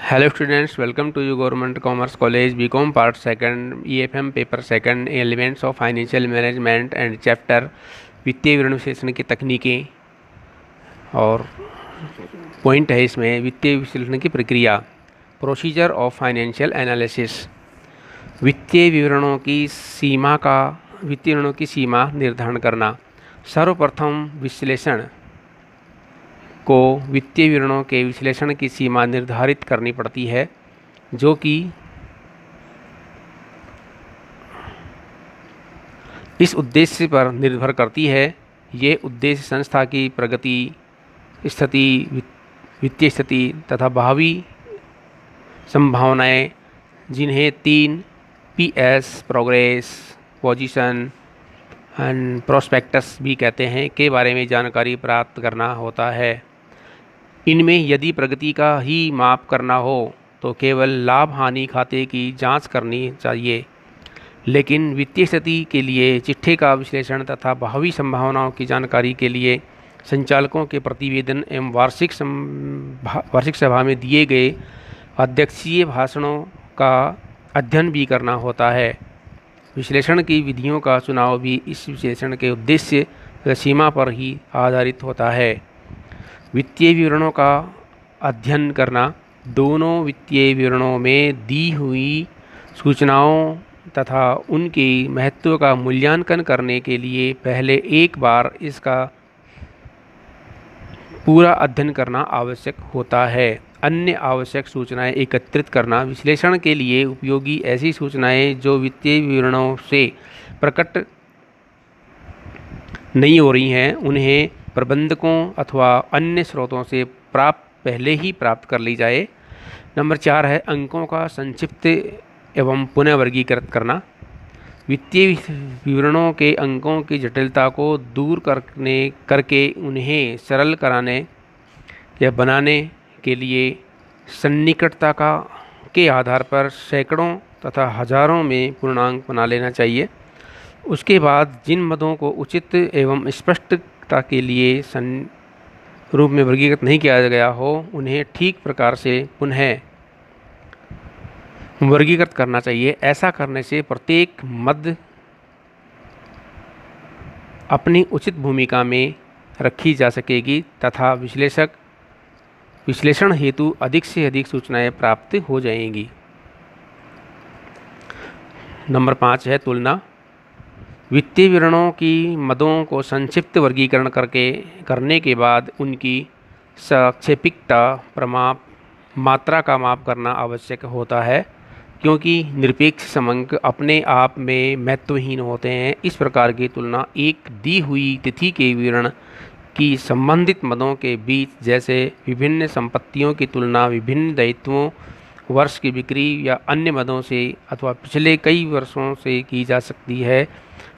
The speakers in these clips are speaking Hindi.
Hello students, welcome to you government commerce college BCom part second EFM paper second elements of financial management and chapter वित्तीय विवरण विश्लेषण की तकनीकें। और पॉइंट है इसमें वित्तीय विश्लेषण की प्रक्रिया, प्रोसीजर ऑफ फाइनेंशियल एनालिसिस। वित्तीय विवरणों की सीमा निर्धारण करना। सर्वप्रथम वित्तीय विवरणों के विश्लेषण की सीमा निर्धारित करनी पड़ती है, जो कि इस उद्देश्य पर निर्भर करती है। ये उद्देश्य संस्था की प्रगति, स्थिति, वित्तीय स्थिति तथा भावी संभावनाएं, जिन्हें 3 PS progress, position and prospectus भी कहते हैं, के बारे में जानकारी प्राप्त करना होता है। इनमें यदि प्रगति का ही माप करना हो तो केवल लाभ हानि खाते की जांच करनी चाहिए, लेकिन वित्तीय स्थिति के लिए चिट्ठे का विश्लेषण तथा भावी संभावनाओं की जानकारी के लिए संचालकों के प्रतिवेदन एवं वार्षिक सभा में दिए गए अध्यक्षीय भाषणों का अध्ययन भी करना होता है। विश्लेषण की विधियों का चुनाव भी इस विश्लेषण के उद्देश्य व सीमा पर ही आधारित होता है। वित्तीय विवरणों का अध्ययन करना। दोनों वित्तीय विवरणों में दी हुई सूचनाओं तथा उनके महत्व का मूल्यांकन करने के लिए पहले एक बार इसका पूरा अध्ययन करना आवश्यक होता है। अन्य आवश्यक सूचनाएं एकत्रित करना। विश्लेषण के लिए उपयोगी ऐसी सूचनाएं जो वित्तीय विवरणों से प्रकट नहीं हो रही हैं, उन्हें प्रबंधकों अथवा अन्य स्रोतों से पहले ही प्राप्त कर ली जाए। नंबर 4 है अंकों का संक्षिप्त एवं पुनः वर्गीकृत करना। वित्तीय विवरणों के अंकों की जटिलता को दूर करके उन्हें सरल कराने या बनाने के लिए सन्निकटता के आधार पर सैकड़ों तथा हजारों में पूर्णांक बना लेना चाहिए। उसके बाद जिन मदों को उचित एवं स्पष्टता के लिए रूप में वर्गीकृत नहीं किया गया हो, उन्हें ठीक प्रकार से पुनः वर्गीकृत करना चाहिए। ऐसा करने से प्रत्येक मद अपनी उचित भूमिका में रखी जा सकेगी तथा विश्लेषण हेतु अधिक से अधिक सूचनाएं प्राप्त हो जाएंगी। नंबर 5 है तुलना। वित्तीय विवरणों की मदों को संक्षिप्त वर्गीकरण करने के बाद उनकी साक्षेपिकता, प्रमाप, मात्रा का माप करना आवश्यक होता है, क्योंकि निरपेक्ष समंक अपने आप में महत्वहीन होते हैं। इस प्रकार की तुलना एक दी हुई तिथि के विवरण की संबंधित मदों के बीच, जैसे विभिन्न संपत्तियों की तुलना विभिन्न दायित्वों, वर्ष की बिक्री या अन्य मदों से अथवा पिछले कई वर्षों से की जा सकती है।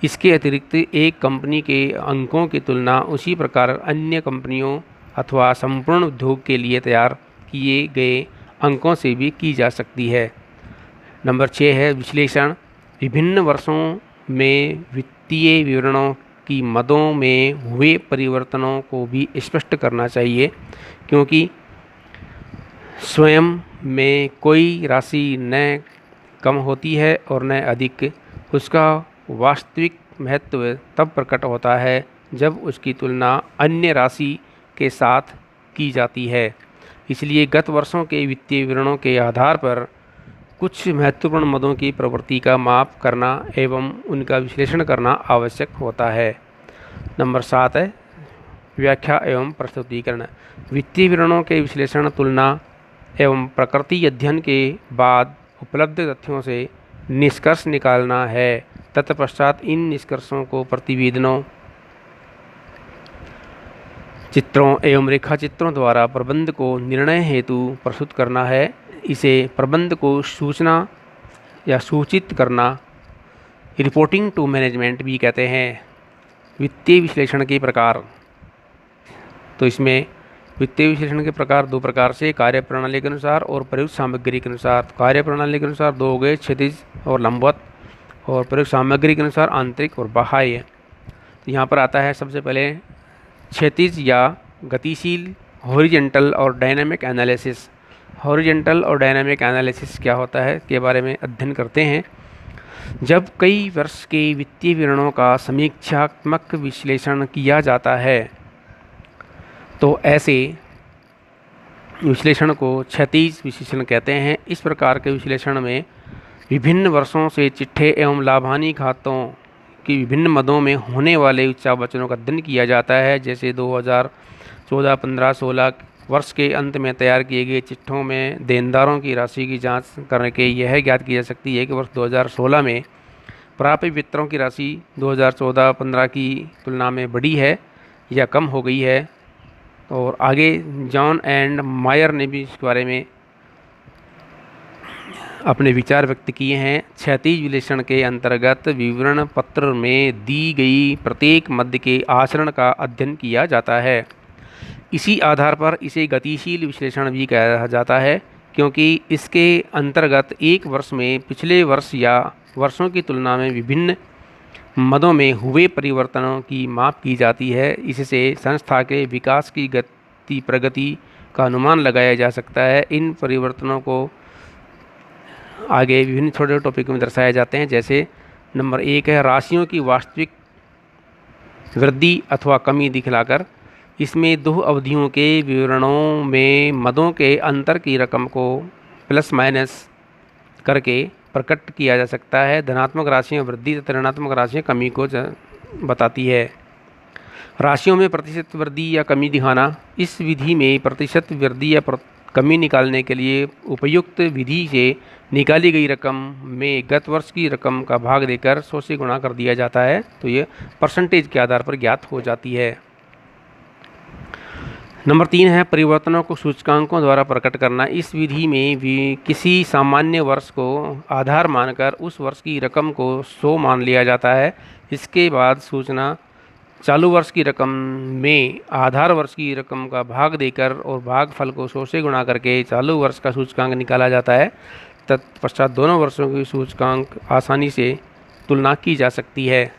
इसके अतिरिक्त एक कंपनी के अंकों की तुलना उसी प्रकार अन्य कंपनियों अथवा संपूर्ण उद्योग के लिए तैयार किए गए अंकों से भी की जा सकती है। नंबर 6 है विश्लेषण। विभिन्न वर्षों में वित्तीय विवरणों की मदों में हुए परिवर्तनों को भी स्पष्ट करना चाहिए, क्योंकि स्वयं में कोई राशि न कम होती है और न अधिक। उसका वास्तविक महत्व तब प्रकट होता है जब उसकी तुलना अन्य राशि के साथ की जाती है। इसलिए गत वर्षों के वित्तीय विवरणों के आधार पर कुछ महत्वपूर्ण मदों की प्रवृत्ति का माप करना एवं उनका विश्लेषण करना आवश्यक होता है। नंबर 7 है व्याख्या एवं प्रस्तुतीकरण। वित्तीय विवरणों के विश्लेषण, तुलना एवं प्रकृति अध्ययन के बाद उपलब्ध तथ्यों से निष्कर्ष निकालना है। तत्पश्चात इन निष्कर्षों को प्रतिवेदनों, चित्रों एवं रेखाचित्रों द्वारा प्रबंध को निर्णय हेतु प्रस्तुत करना है। इसे प्रबंध को सूचना या सूचित करना, रिपोर्टिंग टू मैनेजमेंट भी कहते हैं। वित्तीय विश्लेषण के प्रकार। तो इसमें वित्तीय विश्लेषण के प्रकार 2 प्रकार से, कार्यप्रणाली के अनुसार और प्रयुक्त सामग्री के अनुसार। कार्यप्रणाली के अनुसार 2 हो गए, क्षैतिज और लंबवत, और प्रयुक्त सामग्री के अनुसार आंतरिक और बाह्य। यहाँ पर आता है सबसे पहले क्षैतिज या गतिशील, हॉरिजॉन्टल और डायनामिक एनालिसिस। हॉरिजॉन्टल और डायनामिक एनालिसिस क्या होता है के बारे में अध्ययन करते हैं। जब कई वर्ष के वित्तीय विवरणों का समीक्षात्मक विश्लेषण किया जाता है तो ऐसे विश्लेषण को क्षैतिज विश्लेषण कहते हैं। इस प्रकार के विश्लेषण में विभिन्न वर्षों से चिट्ठे एवं लाभानी खातों की विभिन्न मदों में होने वाले उच्चावचनों का अध्ययन किया जाता है। जैसे 2014, 15, 16 वर्ष के अंत में तैयार किए गए चिट्ठों में देनदारों की राशि की जांच करके यह ज्ञात की जा सकती है कि वर्ष 2016 में प्राप्य वित्तों की राशि 2014-15 की तुलना में बढ़ी है या कम हो गई है। और आगे जॉन एंड मायर ने भी इस बारे में अपने विचार व्यक्त किए हैं। क्षैतिज विश्लेषण के अंतर्गत विवरण पत्र में दी गई प्रत्येक मद के आचरण का अध्ययन किया जाता है। इसी आधार पर इसे गतिशील विश्लेषण भी कहा जाता है, क्योंकि इसके अंतर्गत एक वर्ष में पिछले वर्ष या वर्षों की तुलना में विभिन्न मदों में हुए परिवर्तनों की माप की जाती है। इससे संस्था के विकास की प्रगति का अनुमान लगाया जा सकता है। इन परिवर्तनों को आगे विभिन्न छोटे छोटे टॉपिक में दर्शाए जाते हैं। जैसे नंबर 1 है राशियों की वास्तविक वृद्धि अथवा कमी दिखलाकर। इसमें 2 अवधियों के विवरणों में मदों के अंतर की रकम को प्लस माइनस करके प्रकट किया जा सकता है। धनात्मक राशियाँ वृद्धि तथा ऋणात्मक राशियाँ कमी को बताती है। राशियों में प्रतिशत वृद्धि या कमी दिखाना। इस विधि में प्रतिशत वृद्धि या कमी निकालने के लिए उपयुक्त विधि से निकाली गई रकम में गत वर्ष की रकम का भाग देकर 100 से गुणा कर दिया जाता है, तो ये परसेंटेज के आधार पर ज्ञात हो जाती है। नंबर 3 है परिवर्तनों को सूचकांकों द्वारा प्रकट करना। इस विधि में भी किसी सामान्य वर्ष को आधार मानकर उस वर्ष की रकम को 100 मान लिया जाता है। इसके बाद सूचना चालू वर्ष की रकम में आधार वर्ष की रकम का भाग देकर और भागफल को 100 से गुणा करके चालू वर्ष का सूचकांक निकाला जाता है। तत्पश्चात दोनों वर्षों की सूचकांक आसानी से तुलना की जा सकती है।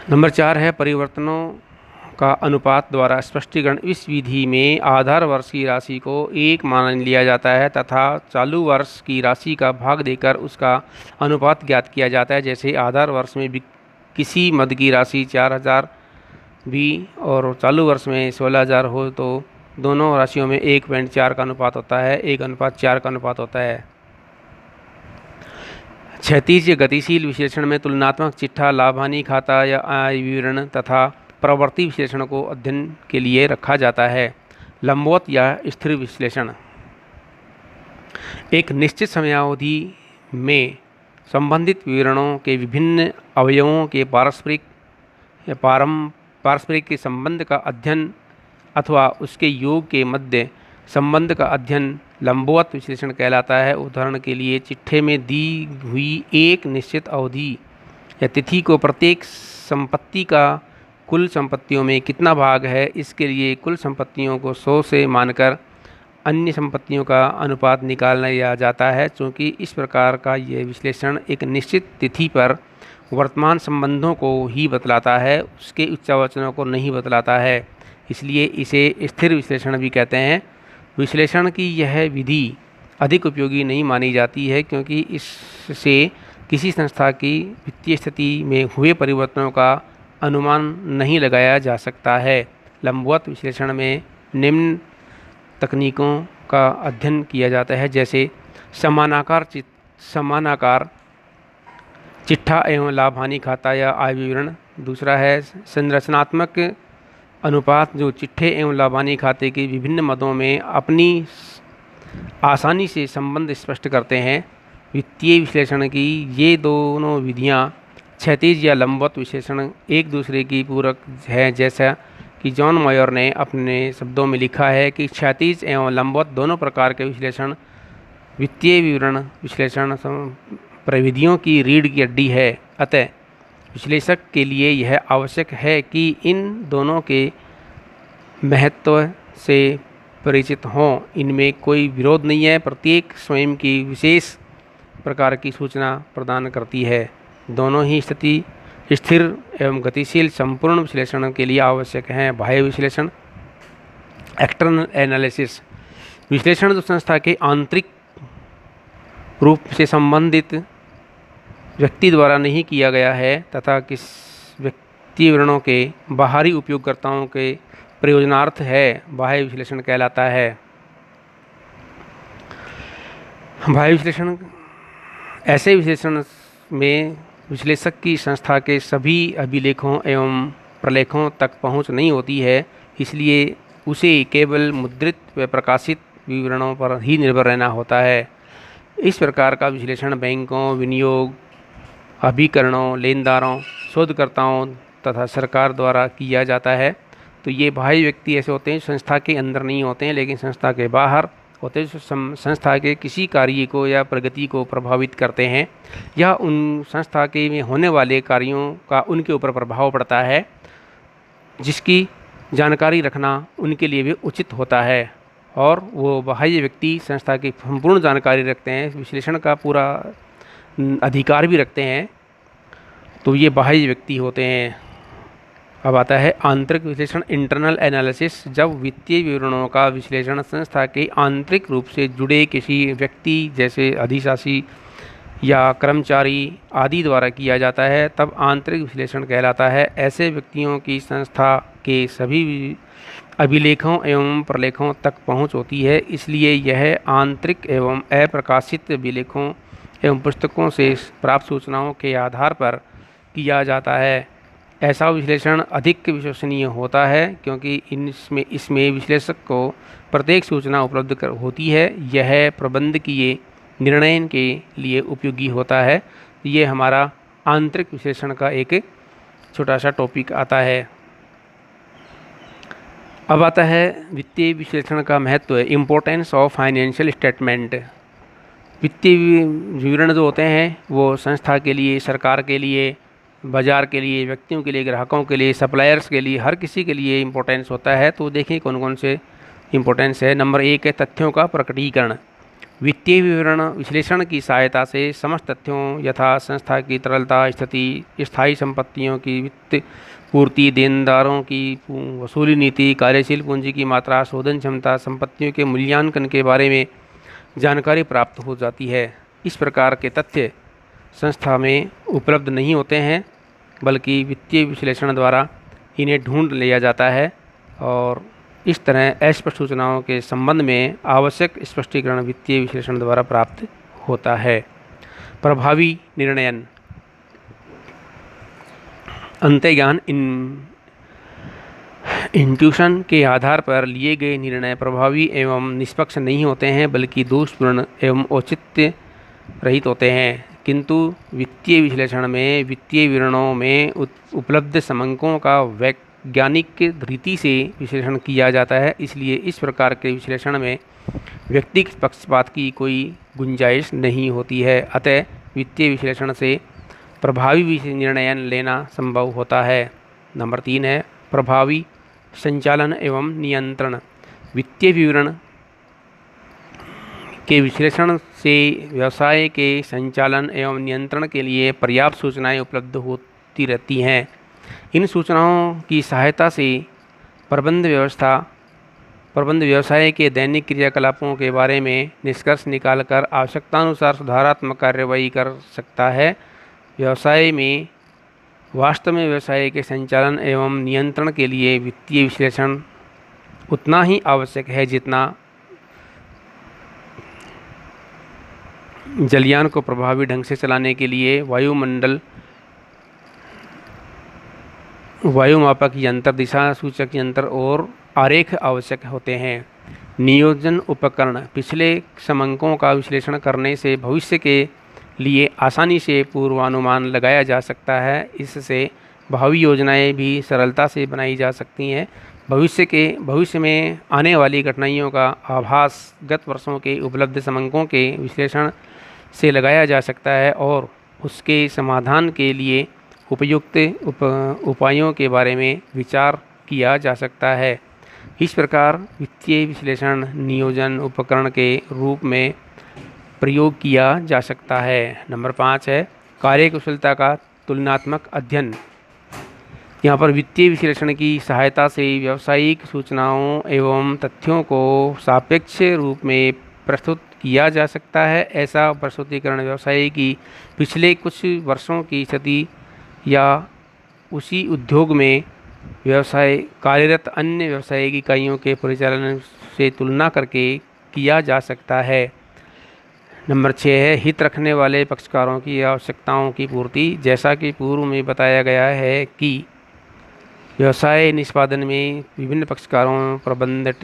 नंबर 4 है परिवर्तनों का अनुपात द्वारा स्पष्टीकरण। इस विधि में आधार वर्ष की राशि को 1 मान लिया जाता है तथा चालू वर्ष की राशि का भाग देकर उसका अनुपात ज्ञात किया जाता है। जैसे आधार वर्ष में किसी मद की राशि 4000 भी और चालू वर्ष में 16000 हो तो दोनों राशियों में 1.4 का अनुपात होता है, 1:4 का अनुपात होता है। क्षैतिज गतिशील विश्लेषण में तुलनात्मक चिट्ठा, लाभ-हानि खाता या आय विवरण तथा प्रवर्ती विश्लेषण को अध्ययन के लिए रखा जाता है। लंबवत या स्थिर विश्लेषण एक निश्चित समयावधि में संबंधित विवरणों के विभिन्न अवयवों के पारस्परिक के संबंध का अध्ययन अथवा उसके योग के मध्य संबंध का अध्ययन लंबवत विश्लेषण कहलाता है। उदाहरण के लिए चिट्ठे में दी हुई एक निश्चित अवधि या तिथि को प्रत्येक संपत्ति का कुल संपत्तियों में कितना भाग है, इसके लिए कुल संपत्तियों को 100 से मानकर अन्य संपत्तियों का अनुपात निकाला जाता है। चूँकि इस प्रकार का यह विश्लेषण एक निश्चित तिथि पर वर्तमान संबंधों को ही बतलाता है, उसके उच्चावचनों को नहीं बतलाता है, इसलिए इसे स्थिर विश्लेषण भी कहते हैं। विश्लेषण की यह विधि अधिक उपयोगी नहीं मानी जाती है, क्योंकि इससे किसी संस्था की वित्तीय स्थिति में हुए परिवर्तनों का अनुमान नहीं लगाया जा सकता है। लंबवत विश्लेषण में निम्न तकनीकों का अध्ययन किया जाता है, जैसे समानाकार चिट्ठा एवं लाभ-हानि खाता या आय विवरण। दूसरा है संरचनात्मक अनुपात, जो चिट्ठे एवं लाभ-हानि खाते के विभिन्न मदों में अपनी आसानी से संबंध स्पष्ट करते हैं। वित्तीय विश्लेषण की ये दोनों विधियां क्षैतिज या लंबवत विश्लेषण एक दूसरे की पूरक है, जैसा कि जॉन मायर ने अपने शब्दों में लिखा है कि क्षैतिज एवं लंबवत दोनों प्रकार के विश्लेषण वित्तीय विवरण विश्लेषण प्रविधियों की रीढ़ की हड्डी है। अतः विश्लेषक के लिए यह आवश्यक है कि इन दोनों के महत्व से परिचित हों। इनमें कोई विरोध नहीं है, प्रत्येक स्वयं की विशेष प्रकार की सूचना प्रदान करती है। दोनों ही स्थिति स्थिर एवं गतिशील संपूर्ण विश्लेषण के लिए आवश्यक है। बाह्य विश्लेषण, एक्सटर्नल एनालिसिस, विश्लेषण जो संस्था के आंतरिक रूप से संबंधित व्यक्ति द्वारा नहीं किया गया है तथा किस व्यक्ति विवरणों के बाहरी उपयोगकर्ताओं के प्रयोजनार्थ है, बाह्य विश्लेषण कहलाता है। बाह्य विश्लेषण ऐसे विश्लेषण में विश्लेषक की संस्था के सभी अभिलेखों एवं प्रलेखों तक पहुंच नहीं होती है, इसलिए उसे केवल मुद्रित व प्रकाशित विवरणों पर ही निर्भर रहना होता है। इस प्रकार का विश्लेषण बैंकों, विनियोग अभिकरणों, लेनदारों, शोधकर्ताओं तथा सरकार द्वारा किया जाता है। तो ये बाह्य व्यक्ति ऐसे होते हैं संस्था के अंदर नहीं होते हैं लेकिन संस्था के बाहर होते हैं, संस्था के किसी कार्य को या प्रगति को प्रभावित करते हैं या उन संस्था के में होने वाले कार्यों का उनके ऊपर प्रभाव पड़ता है, जिसकी जानकारी रखना उनके लिए भी उचित होता है। और वो बाह्य व्यक्ति संस्था की संपूर्ण जानकारी रखते हैं, विश्लेषण का पूरा अधिकार भी रखते हैं, तो ये बाह्य व्यक्ति होते हैं। अब आता है आंतरिक विश्लेषण, इंटरनल एनालिसिस, जब वित्तीय विवरणों का विश्लेषण संस्था के आंतरिक रूप से जुड़े किसी व्यक्ति जैसे अधिशासी या कर्मचारी आदि द्वारा किया जाता है तब आंतरिक विश्लेषण कहलाता है। ऐसे व्यक्तियों की संस्था के सभी अभिलेखों एवं प्रलेखों तक पहुंच होती है, इसलिए यह आंतरिक एवं अप्रकाशित अभिलेखों एवं पुस्तकों से प्राप्त सूचनाओं के आधार पर किया जाता है। ऐसा विश्लेषण अधिक विश्वसनीय होता है क्योंकि इसमें विश्लेषक को प्रत्येक सूचना उपलब्ध होती है। यह प्रबंधकीय निर्णय के लिए उपयोगी होता है। ये हमारा आंतरिक विश्लेषण का एक छोटा सा टॉपिक आता है। अब आता है वित्तीय विश्लेषण का महत्व, इम्पोर्टेंस ऑफ फाइनेंशियल स्टेटमेंट। वित्तीय विवरण जो होते हैं वो संस्था के लिए, सरकार के लिए, बाज़ार के लिए, व्यक्तियों के लिए, ग्राहकों के लिए, सप्लायर्स के लिए, हर किसी के लिए इम्पोर्टेंस होता है। तो देखें कौन कौन से इम्पोर्टेंस है। नंबर 1 है तथ्यों का प्रकटीकरण। वित्तीय विवरण विश्लेषण की सहायता से समस्त तथ्यों यथा संस्था की तरलता स्थिति, स्थायी संपत्तियों की वित्त पूर्ति, देनदारों की वसूली नीति, कार्यशील पूंजी की मात्रा, शोधन क्षमता, संपत्तियों के मूल्यांकन के बारे में जानकारी प्राप्त हो जाती है। इस प्रकार के तथ्य संस्था में उपलब्ध नहीं होते हैं बल्कि वित्तीय विश्लेषण द्वारा इन्हें ढूंढ लिया जाता है और इस तरह अस्पष्ट सूचनाओं के संबंध में आवश्यक स्पष्टीकरण वित्तीय विश्लेषण द्वारा प्राप्त होता है। प्रभावी निर्णयन, अंतर्ज्ञान इंट्यूशन के आधार पर लिए गए निर्णय प्रभावी एवं निष्पक्ष नहीं होते हैं बल्कि दोषपूर्ण एवं औचित्य रहित होते हैं। किंतु वित्तीय विश्लेषण में वित्तीय विवरणों में उपलब्ध समंकों का वैज्ञानिक रीति से विश्लेषण किया जाता है, इसलिए इस प्रकार के विश्लेषण में व्यक्तिगत पक्षपात की कोई गुंजाइश नहीं होती है। अतः वित्तीय विश्लेषण से प्रभावी निर्णय लेना संभव होता है। नंबर 3 है प्रभावी संचालन एवं नियंत्रण। वित्तीय विवरण के विश्लेषण से व्यवसाय के संचालन एवं नियंत्रण के लिए पर्याप्त सूचनाएं उपलब्ध होती रहती हैं। इन सूचनाओं की सहायता से प्रबंध व्यवसाय के दैनिक क्रियाकलापों के बारे में निष्कर्ष निकालकर आवश्यकतानुसार सुधारात्मक कार्रवाई कर सकता है। व्यवसाय में वास्तव में व्यवसाय के संचालन एवं नियंत्रण के लिए वित्तीय विश्लेषण उतना ही आवश्यक है जितना जलयान को प्रभावी ढंग से चलाने के लिए वायुमापक यंत्र, दिशा सूचक यंत्र और आरेख आवश्यक होते हैं। नियोजन उपकरण, पिछले समंकों का विश्लेषण करने से भविष्य के लिए आसानी से पूर्वानुमान लगाया जा सकता है। इससे भावी योजनाएं भी सरलता से बनाई जा सकती हैं। भविष्य में आने वाली कठिनाइयों का आभास गत वर्षों के उपलब्ध समंकों के विश्लेषण से लगाया जा सकता है और उसके समाधान के लिए उपयुक्त उपायों के बारे में विचार किया जा सकता है। इस प्रकार वित्तीय विश्लेषण नियोजन उपकरण के रूप में प्रयोग किया जा सकता है। नंबर 5 है कार्यकुशलता का तुलनात्मक अध्ययन। यहाँ पर वित्तीय विश्लेषण की सहायता से व्यावसायिक सूचनाओं एवं तथ्यों को सापेक्ष रूप में प्रस्तुत किया जा सकता है। ऐसा प्रस्तुतिकरण व्यवसाय की पिछले कुछ वर्षों की स्थिति या उसी उद्योग में व्यवसाय कार्यरत अन्य व्यावसायिक इकाइयों के परिचालन से तुलना करके किया जा सकता है। नंबर 6 है हित रखने वाले पक्षकारों की आवश्यकताओं की पूर्ति। जैसा कि पूर्व में बताया गया है कि व्यवसाय निष्पादन में विभिन्न पक्षकारों, प्रबंधक,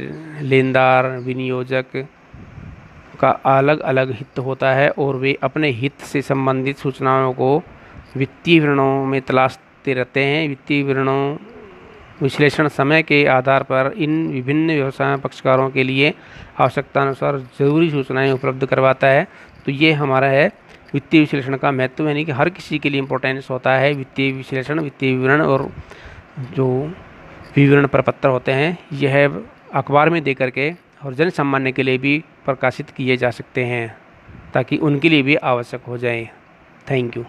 लेनदार, विनियोजक का अलग अलग हित होता है और वे अपने हित से संबंधित सूचनाओं को वित्तीय विवरणों में तलाशते रहते हैं। वित्तीय विवरणों विश्लेषण समय के आधार पर इन विभिन्न व्यवसाय पक्षकारों के लिए आवश्यकतानुसार ज़रूरी सूचनाएं उपलब्ध करवाता है। तो ये हमारा है वित्तीय विश्लेषण का महत्व, यानी कि हर किसी के लिए इम्पोर्टेंस होता है वित्तीय विश्लेषण, वित्तीय विवरण। और जो विवरण प्रपत्र होते हैं यह अखबार में दे करके और जन सामान्य के लिए भी प्रकाशित किए जा सकते हैं ताकि उनके लिए भी आवश्यक हो जाए। Thank you.